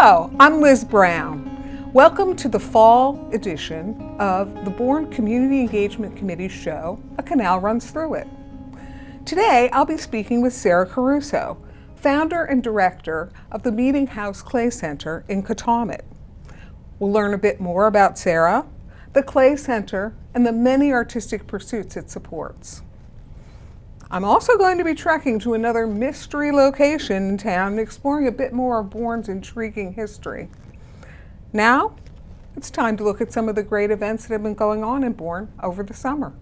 Hello, I'm Liz Brown. Welcome to the fall edition of the Bourne Community Engagement Committee show, A Canal Runs Through It. Today, I'll be speaking with Sarah Caruso, founder and director of the Meetinghouse Clay Center in Catawmet. We'll learn a bit more about Sarah, the Clay Center, and the many artistic pursuits it supports. I'm also going to be trekking to another mystery location in town and exploring a bit more of Bourne's intriguing history. Now, it's time to look at some of the great events that have been going on in Bourne over the summer.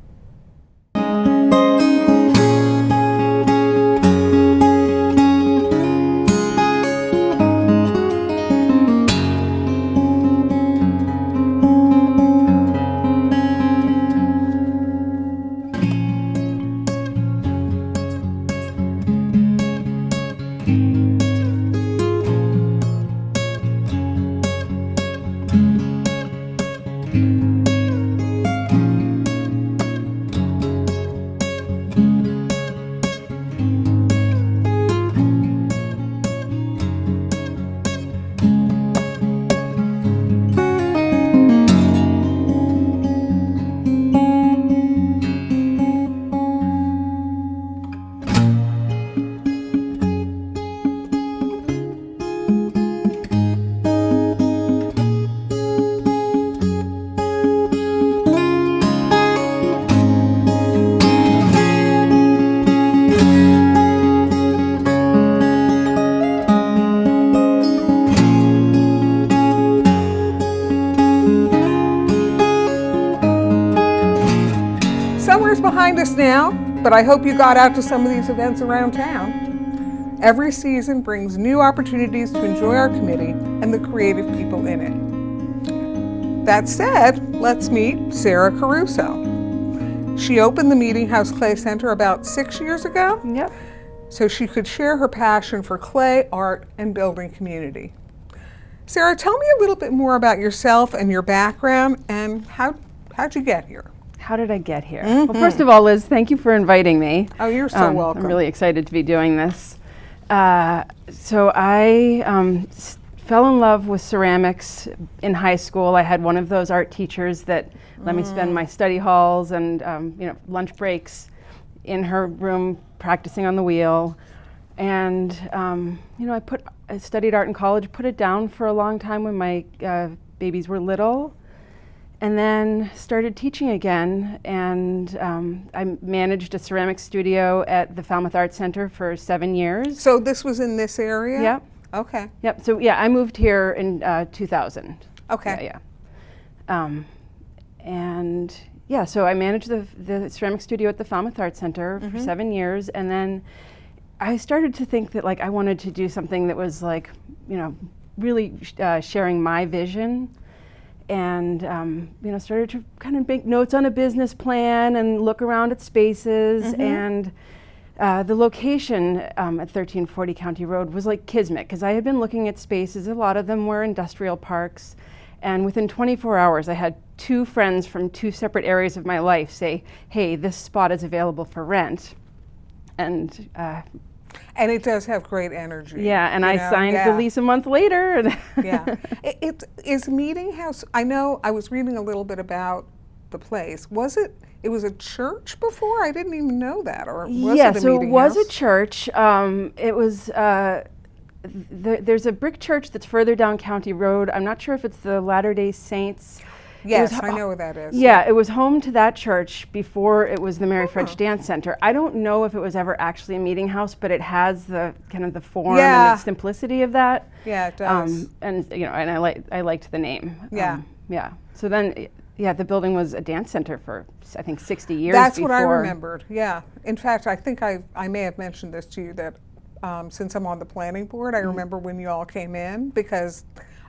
Summer's behind us now, but I hope you got out to some of these events around town. Every season brings new opportunities to enjoy our committee and the creative people in it. That said, let's meet Sarah Caruso. She opened the Meetinghouse Clay Center about 6 years ago. Yep. So she could share her passion for clay, art, and building community. Sarah, tell me a little bit more about yourself and your background and how'd you get here? How did I get here? Well, first of all, Liz, thank you for inviting me. Oh, you're so welcome. I'm really excited to be doing this. So I fell in love with ceramics in high school. I had one of those art teachers that let me spend my study halls and lunch breaks in her room practicing on the wheel. And I studied art in college, put it down for a long time when my babies were little. And then started teaching again, and I managed a ceramic studio at the Falmouth Art Center for 7 years. So this was in this area? Yep. Okay. Yep. So yeah, I moved here in 2000. Okay. Yeah. So I managed the ceramic studio at the Falmouth Art Center for 7 years, and then I started to think that I wanted to do something that was really sharing my vision. And started to kind of make notes on a business plan and look around at spaces. And the location at 1340 County Road was like kismet, because I had been looking at spaces. A lot of them were industrial parks, and within 24 hours I had 2 friends from 2 separate areas of my life say, hey, this spot is available for rent. And it does have great energy. Yeah, and I signed the lease a month later. Yeah. It is Meetinghouse, I know I was reading a little bit about the place. It was a church before? I didn't even know that. Or was it a Meetinghouse? So it was a church. It was, there's a brick church that's further down County Road. I'm not sure if it's the Latter-day Saints. Yes, I know where that is. Yeah, it was home to that church before it was the Mary French Dance Center. I don't know if it was ever actually a meeting house, but it has the kind of the form and the simplicity of that. Yeah, it does. And I liked the name. Yeah. So then, the building was a dance center for I think 60 years. That's before. what I remembered. Yeah. In fact, I think I may have mentioned this to you that since I'm on the planning board, I remember when you all came in because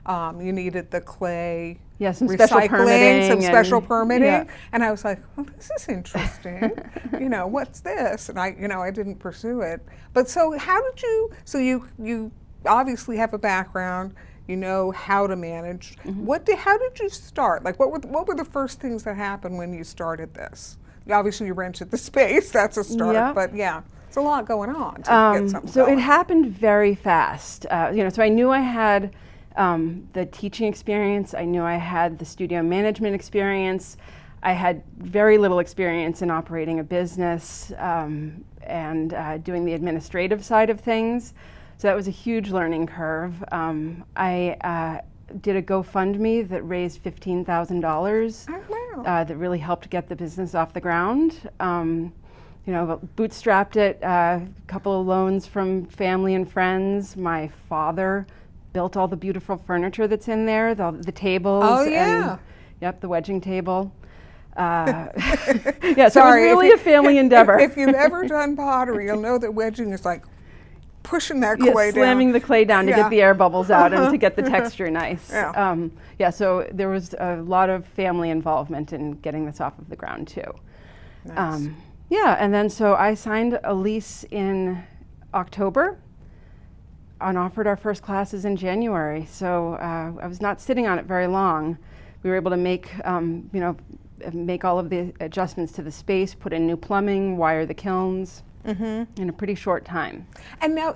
you needed the clay. Yeah, some recycling, special permitting. And I was like, well, this is interesting. What's this? And I didn't pursue it. But so you obviously have a background, you know how to manage. How did you start? What were the first things that happened when you started this? Obviously you rented the space, that's a start, but yeah. It's a lot going on to get something So going. it happened very fast. So I knew I had the teaching experience. I knew I had the studio management experience. I had very little experience in operating a business and doing the administrative side of things. So that was a huge learning curve. I did a GoFundMe that raised $15,000 that really helped get the business off the ground. Bootstrapped it, a couple of loans from family and friends. My father built all the beautiful furniture that's in there, the tables. Oh, yeah. The wedging table. So Sorry, it was really a family endeavor. If you've ever done pottery, you'll know that wedging is like pushing that clay down. Slamming the clay down to get the air bubbles out and to get the texture nice. So there was a lot of family involvement in getting this off of the ground too. Nice. And then so I signed a lease in October and offered our first classes in January. So I was not sitting on it very long. We were able to make all of the adjustments to the space, put in new plumbing, wire the kilns in a pretty short time. And now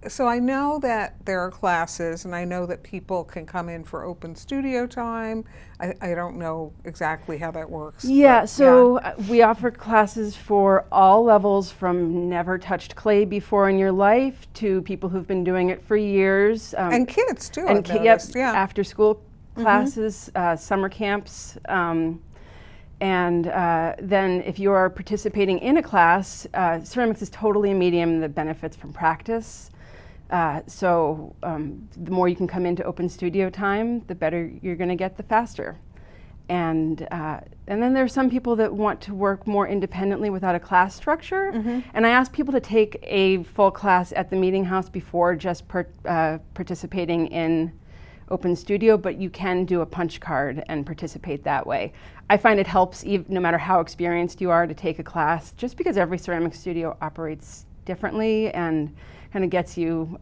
so I know that there are classes, and I know that people can come in for open studio time. I don't know exactly how that works. We offer classes for all levels, from never touched clay before in your life to people who've been doing it for years. And kids too, and I've noticed. After school classes, summer camps. And then if you are participating in a class, ceramics is totally a medium that benefits from practice. So the more you can come into open studio time, the better you're going to get, the faster. And then there are some people that want to work more independently without a class structure. And I ask people to take a full class at the Meetinghouse before just participating in open studio, but you can do a punch card and participate that way. I find it helps, no matter how experienced you are, to take a class, just because every ceramic studio operates differently and kind of gets you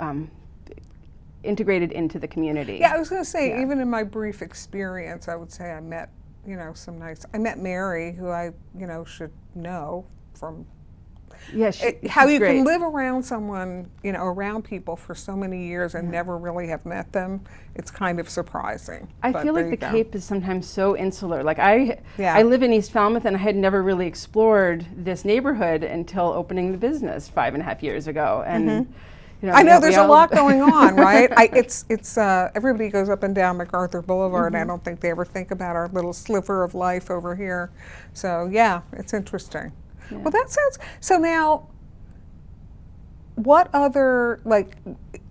integrated into the community. Yeah, I was going to say, even in my brief experience, I would say I met, I met Mary, who I, should know from how you can live around someone, around people for so many years and never really have met them. It's kind of surprising. I feel like the Cape is sometimes so insular. Like I live in East Falmouth, and I had never really explored this neighborhood until opening the business 5.5 years ago. And I know there's a lot going on, right? It's everybody goes up and down MacArthur Boulevard, and I don't think they ever think about our little sliver of life over here. So yeah, it's interesting. Yeah. Well, that sounds, so now, what other,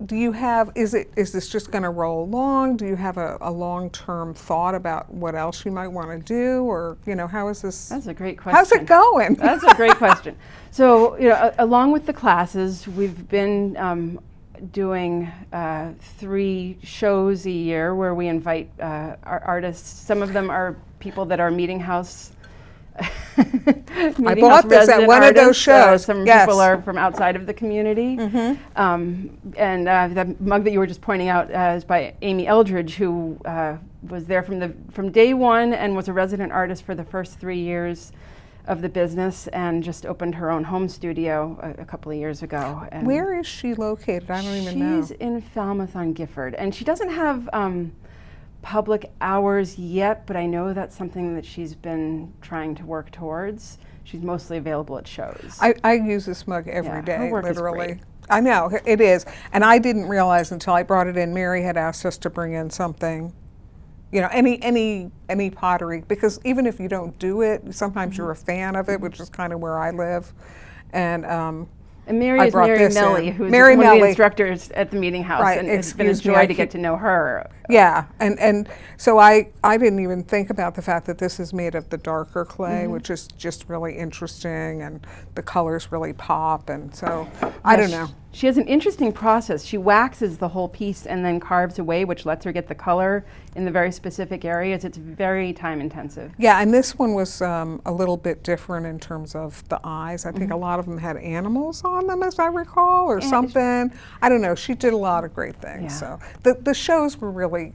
do you have, is this just going to roll along? Do you have a long-term thought about what else you might want to do? Or, how is this? That's a great question. How's it going? That's a great question. So, along with the classes, we've been doing 3 shows a year where we invite our artists. Some of them are people that are Meetinghouse I bought this at one of those shows. Some people are from outside of the community. And the mug that you were just pointing out is by Amy Eldridge, who was there from day one and was a resident artist for the first 3 years of the business, and just opened her own home studio a couple of years ago. And where is she located? I don't even know. She's in Falmouth on Gifford, and she doesn't have public hours yet, but I know that's something that she's been trying to work towards. She's mostly available at shows. I use this mug every day, literally. I know, it is. And I didn't realize until I brought it in. Mary had asked us to bring in something, any pottery, because even if you don't do it, sometimes you're a fan of it, which is kind of where I live. And Mary is Mary Melly, who's one of the instructors at the Meetinghouse, and it's been a joy to get to know her. Yeah, and so I didn't even think about the fact that this is made of the darker clay, which is just really interesting, and the colors really pop, and so I don't know. She has an interesting process. She waxes the whole piece and then carves away, which lets her get the color in the very specific areas. It's very time intensive. Yeah, and this one was a little bit different in terms of the eyes. I think a lot of them had animals on them, as I recall, or something. I don't know. She did a lot of great things. So the shows were really really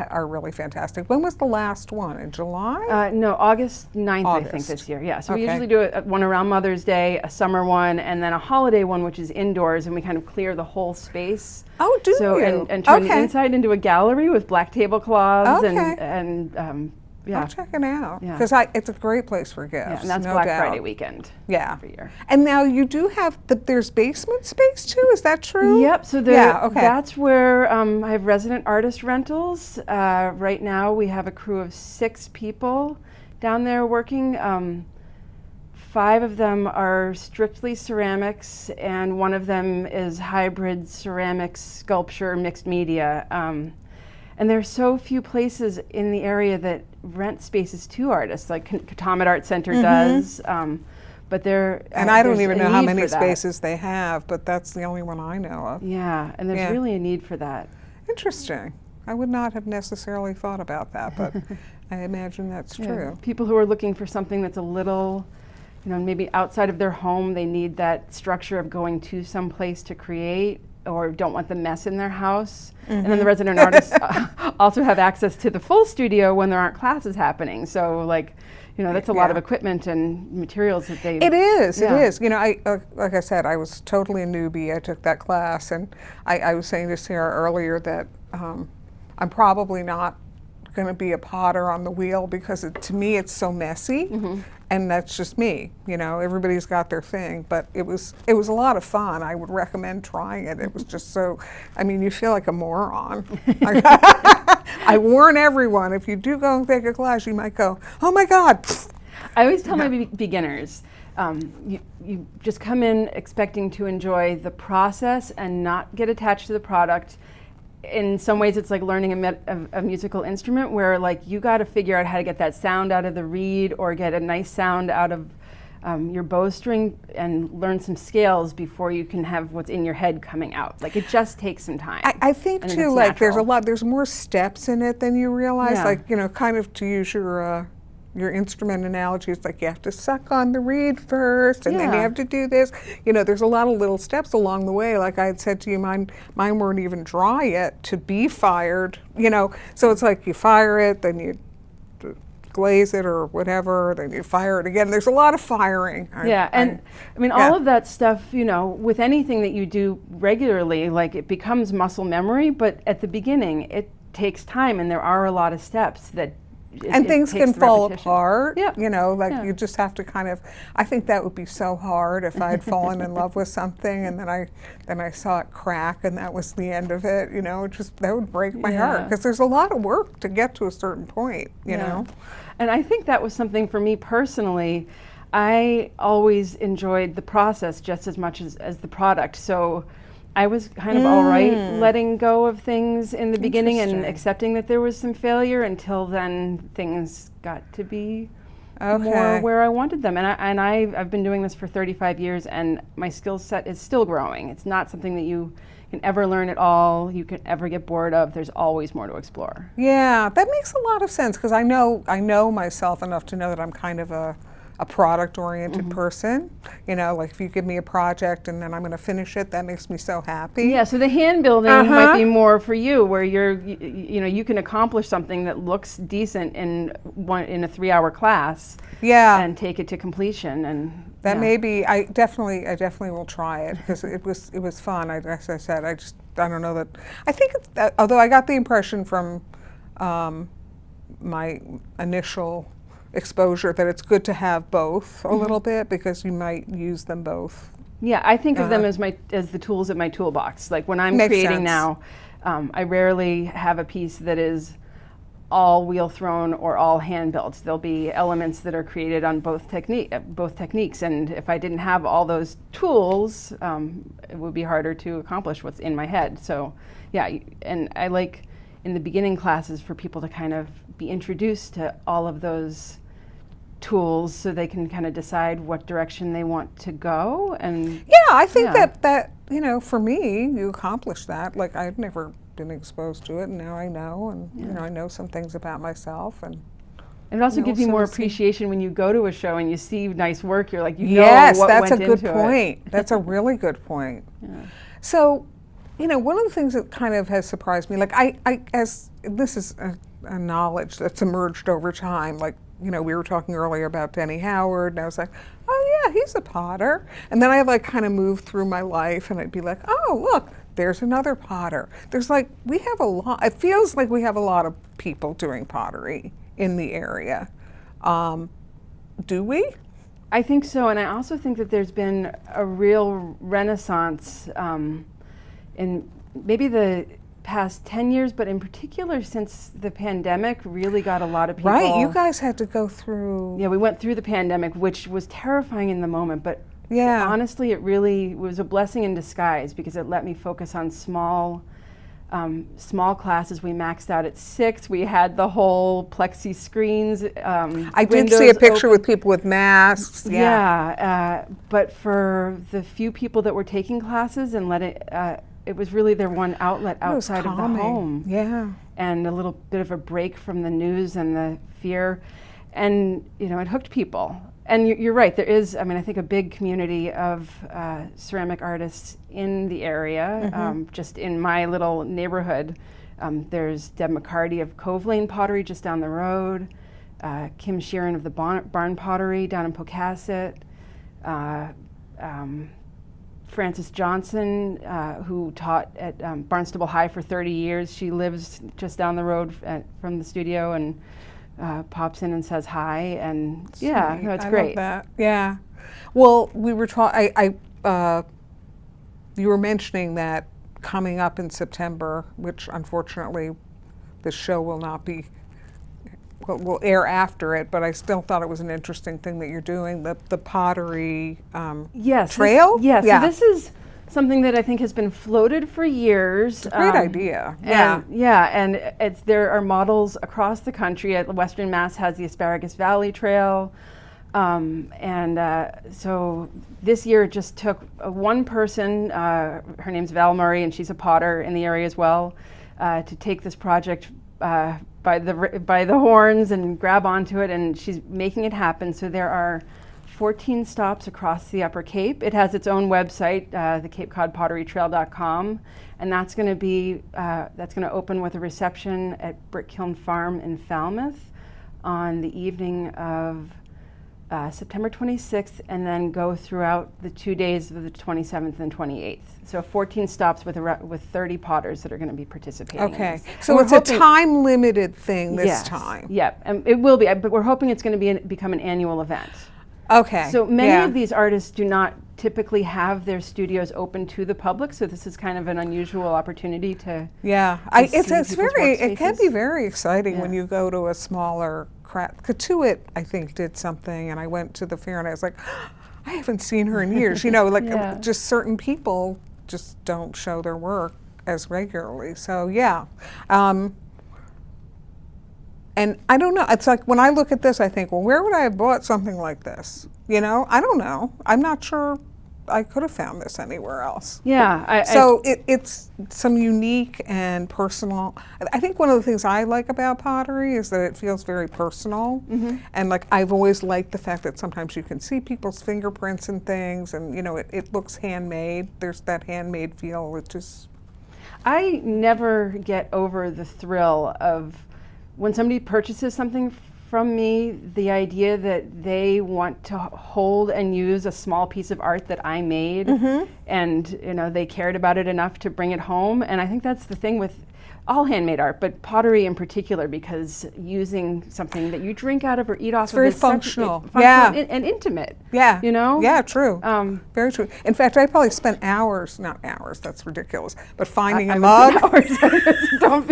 are really fantastic. When was the last one? In July? No, August 9th, I think, August. this year. Yeah, so we Okay. usually do one around Mother's Day, a summer one, and then a holiday one, which is indoors, and we kind of clear the whole space. Oh, do So, you? and turn the Okay. inside into a gallery with black tablecloths Okay. and yeah. I'll check it out Yeah. because it's a great place for gifts. Yeah, and that's no Black doubt. Friday weekend Yeah. every year. And now you do have there's basement space too. Is that true? Yep, so okay. that's where I have resident artist rentals. Right now we have a crew of 6 people down there working. 5 of them are strictly ceramics, and one of them is hybrid ceramics, sculpture, mixed media. And there's so few places in the area that rent spaces to artists, like Katomet Art Center does. But there, And I don't there's even a know how need many for that. spaces they have, but that's the only one I know of. Yeah, and there's Yeah. really a need for that. Interesting. I would not have necessarily thought about that, but I imagine that's Yeah. true. People who are looking for something that's a little, maybe outside of their home, they need that structure of going to some place to create, or don't want the mess in their house. And then the resident artists also have access to the full studio when there aren't classes happening. So that's a lot of equipment and materials that they... It is, Yeah. it is. Like I said, I was totally a newbie. I took that class, and I was saying to Sarah earlier that I'm probably not going to be a potter on the wheel because to me it's so messy, and that's just me. Everybody's got their thing, but it was a lot of fun. I would recommend trying it. It was just so, you feel like a moron. I warn everyone, if you do go and take a class, you might go, oh my God. I always tell my beginners, you just come in expecting to enjoy the process and not get attached to the product. In some ways, it's like learning a musical instrument where you got to figure out how to get that sound out of the reed or get a nice sound out of your bowstring and learn some scales before you can have what's in your head coming out. It just takes some time. I think and too, it's natural. there's more steps in it than you realize. Yeah. Kind of to use your instrument analogy, it's like you have to suck on the reed first, and then you Yeah. have to do this. There's a lot of little steps along the way. Like I had said to you, mine weren't even dry yet to be fired. So it's like you fire it, then you glaze it or whatever, then you fire it again. There's a lot of firing. All of that stuff, with anything that you do regularly, it becomes muscle memory, but at the beginning, it takes time, and there are a lot of steps that things can fall apart. Yeah. You just have to kind of. I think that would be so hard if I had fallen in love with something and then I saw it crack and that was the end of it. That would break my heart because there's a lot of work to get to a certain point. You know. And I think that was something for me personally. I always enjoyed the process just as much as the product. So I was kind of all right letting go of things in the beginning and accepting that there was some failure until then things got to be more where I wanted them. And I've been doing this for 35 years and my skill set is still growing. It's not something that you can ever learn at all, you can ever get bored of. There's always more to explore. Yeah, that makes a lot of sense because I know myself enough to know that I'm kind of a product-oriented person. If you give me a project and then I'm going to finish it, that makes me so happy. Yeah, so the hand building might be more for you, where you can accomplish something that looks decent in a 3-hour class. Yeah, and take it to completion. And that may be. I definitely will try it because it was fun. As I said, I don't know that. I think although I got the impression from my initial exposure that it's good to have both a little bit because you might use them both. Yeah, I think of them as the tools in my toolbox. Like when I'm Makes creating sense. now, I rarely have a piece that is all wheel thrown or all hand built. There'll be elements that are created on both techniques, and if I didn't have all those tools, it would be harder to accomplish what's in my head. So, yeah, and I like in the beginning classes for people to kind of be introduced to all of those tools so they can kind of decide what direction they want to go. And yeah, I think that for me, you accomplish that. Like I'd never been exposed to it, and now I know, and I know some things about myself, and it also gives you more appreciation when you go to a show and you see nice work. You're like, yes, know what that's went a good into point. it. That's a really good point. Yeah. So, You know, one of the things that kind of has surprised me, like as this is a knowledge that's emerged over time, like, you know, we were talking earlier about Denny Howard, and I was like, oh yeah, he's a potter. And then I like kind of moved through my life, and I'd be like, oh look, there's another potter. There's like, we have a lot, it feels like we have a lot of people doing pottery in the area. Do we? I think so, and I also think that there's been a real renaissance in maybe the past 10 years, but in particular since the pandemic really got a lot of people. Right, you guys had to go through. Yeah, we went through the pandemic, which was terrifying in the moment, but yeah, honestly it really was a blessing in disguise because it let me focus on small classes. We maxed out at 6. We had the whole plexi screens. I did see a picture open with people with masks. Yeah, but for the few people that were taking classes and it was really their one outlet outside of the home. Yeah. And a little bit of a break from the news and the fear. And, you know, it hooked people. And you're right, there is, I mean, I think a big community of ceramic artists in the area, just in my little neighborhood. There's Deb McCarty of Cove Lane Pottery just down the road, Kim Sheeran of the Barn Pottery down in Pocasset, Frances Johnson, who taught at Barnstable High for 30 years. She lives just down the road from the studio and pops in and says hi, and yeah, no, it's great. I love that. Yeah. Well, we were you were mentioning that coming up in September, which unfortunately the show will not be, will air after it, but I still thought it was an interesting thing that you're doing, the pottery trail? Yes, yeah. So this is something that I think has been floated for years. It's a great idea. And there are models across the country. Western Mass has the Asparagus Valley Trail. So this year it just took one person, her name's Val Murray, and she's a potter in the area as well, to take this project by the horns and grab onto it, and she's making it happen. So there are 14 stops across the Upper Cape. It has its own website, the CapeCodPotteryTrail.com, and that's going to open with a reception at Brick Kiln Farm in Falmouth on the evening of September 26th, and then go throughout the 2 days of the 27th and 28th. So 14 stops with 30 potters that are going to be participating. Okay, so it's a time-limited thing this time. Yeah, and it will be, but we're hoping it's going to become an annual event. Okay. So many of these artists do not typically have their studios open to the public, so this is kind of an unusual opportunity to. Yeah, it can be very exciting when you go to a smaller craft. Katuit, I think, did something, and I went to the fair and I was like, I haven't seen her in years. You know, like just certain people just don't show their work as regularly. So yeah. And I don't know, it's like when I look at this, I think, well, where would I have bought something like this? You know, I don't know. I'm not sure I could have found this anywhere else. Yeah. It's some unique and personal. I think one of the things I like about pottery is that it feels very personal. And like I've always liked the fact that sometimes you can see people's fingerprints and things, and you know, it looks handmade. There's that handmade feel, which is. I never get over the thrill of when somebody purchases something from me, the idea that they want to hold and use a small piece of art that I made, and you know, they cared about it enough to bring it home. And I think that's the thing with all handmade art, but pottery in particular, because using something that you drink out of or eat off it's very functional. And intimate. Yeah. You know? Yeah, true. Very true. In fact, I probably spent not hours, that's ridiculous, but finding a mug. Don't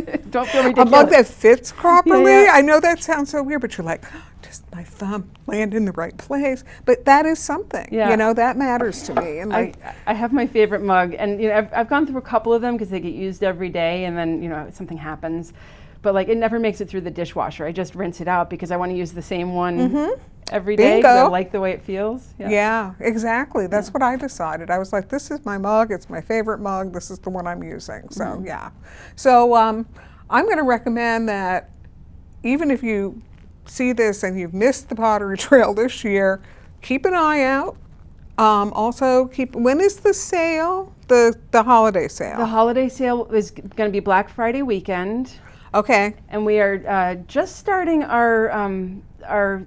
feel ridiculous. A mug that fits properly. Yeah. I know that sounds so weird, but you're like, does my thumb land in the right place? But that is something. Yeah. You know, that matters to me. And like, I have my favorite mug, and you know, I've gone through a couple of them because they get used every day, and then you know, something happens. But like, it never makes it through the dishwasher. I just rinse it out because I want to use the same one every day because I like the way it feels. Yeah, exactly. That's what I decided. I was like, this is my mug. It's my favorite mug. This is the one I'm using. So yeah. So I'm going to recommend that even if you see this and you've missed the pottery trail this year, keep an eye out. Also, when is the sale? The holiday sale? The holiday sale is going to be Black Friday weekend. Okay. And we are just starting our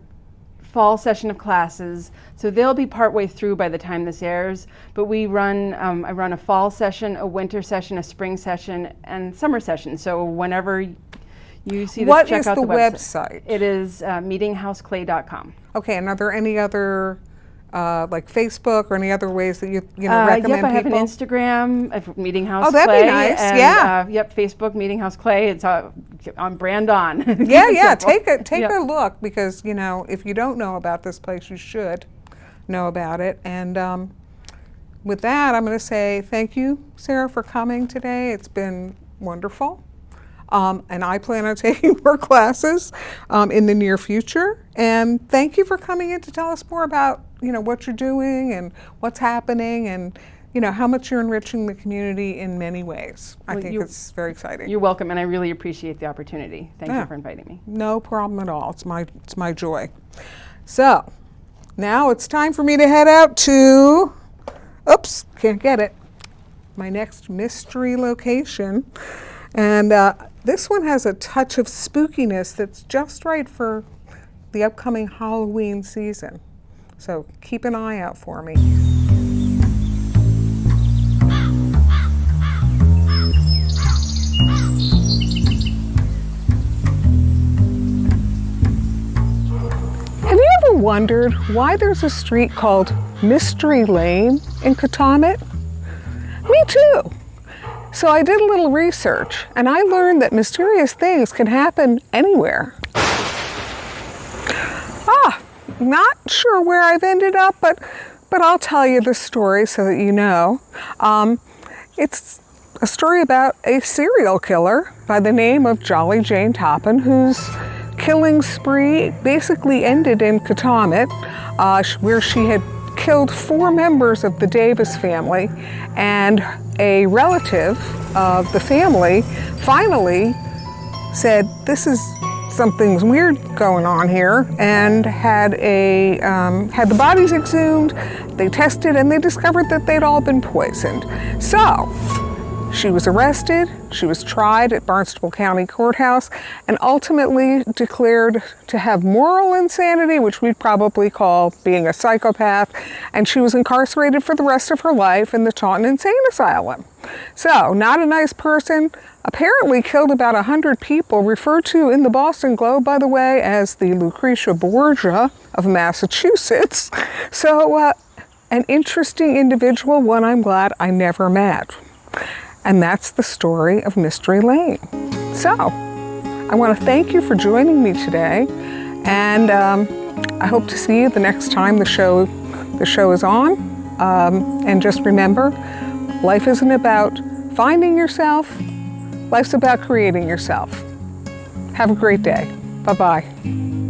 fall session of classes, so they'll be partway through by the time this airs. But we run, I run a fall session, a winter session, a spring session, and summer session. So whenever you see this, check out the website. What is the website? It is meetinghouseclay.com. Okay, and are there any other like Facebook or any other ways that you recommend people? Yep, I have an Instagram, Meetinghouse Clay. Oh, that'd be nice. And, yeah. Yep, Facebook, Meetinghouse Clay. It's on brand on. Yeah. Take a look, because if you don't know about this place, you should know about it. And with that, I'm going to say thank you, Sarah, for coming today. It's been wonderful. And I plan on taking more classes in the near future. And thank you for coming in to tell us more about what you're doing and what's happening, and how much you're enriching the community in many ways. I think it's very exciting. You're welcome, and I really appreciate the opportunity. Thank you for inviting me. No problem at all. It's my joy. So now it's time for me to head out to, oops, can't get it, my next mystery location. And this one has a touch of spookiness that's just right for the upcoming Halloween season. So keep an eye out for me. Have you ever wondered why there's a street called Mystery Lane in Katomet? Me too. So I did a little research, and I learned that mysterious things can happen anywhere. Not sure where I've ended up, but I'll tell you the story so that you know. It's a story about a serial killer by the name of Jolly Jane Toppin, whose killing spree basically ended in Katomet, where she had killed 4 members of the Davis family, and a relative of the family finally said, something's weird going on here, and had the bodies exhumed. They tested, and they discovered that they'd all been poisoned. So she was arrested, she was tried at Barnstable County Courthouse, and ultimately declared to have moral insanity, which we'd probably call being a psychopath, and she was incarcerated for the rest of her life in the Taunton Insane Asylum. So, not a nice person, apparently killed about 100 people, referred to in the Boston Globe, by the way, as the Lucretia Borgia of Massachusetts. So, an interesting individual, one I'm glad I never met. And that's the story of Mystery Lane. So, I want to thank you for joining me today, and I hope to see you the next time the show is on. And just remember, life isn't about finding yourself, life's about creating yourself. Have a great day. Bye-bye.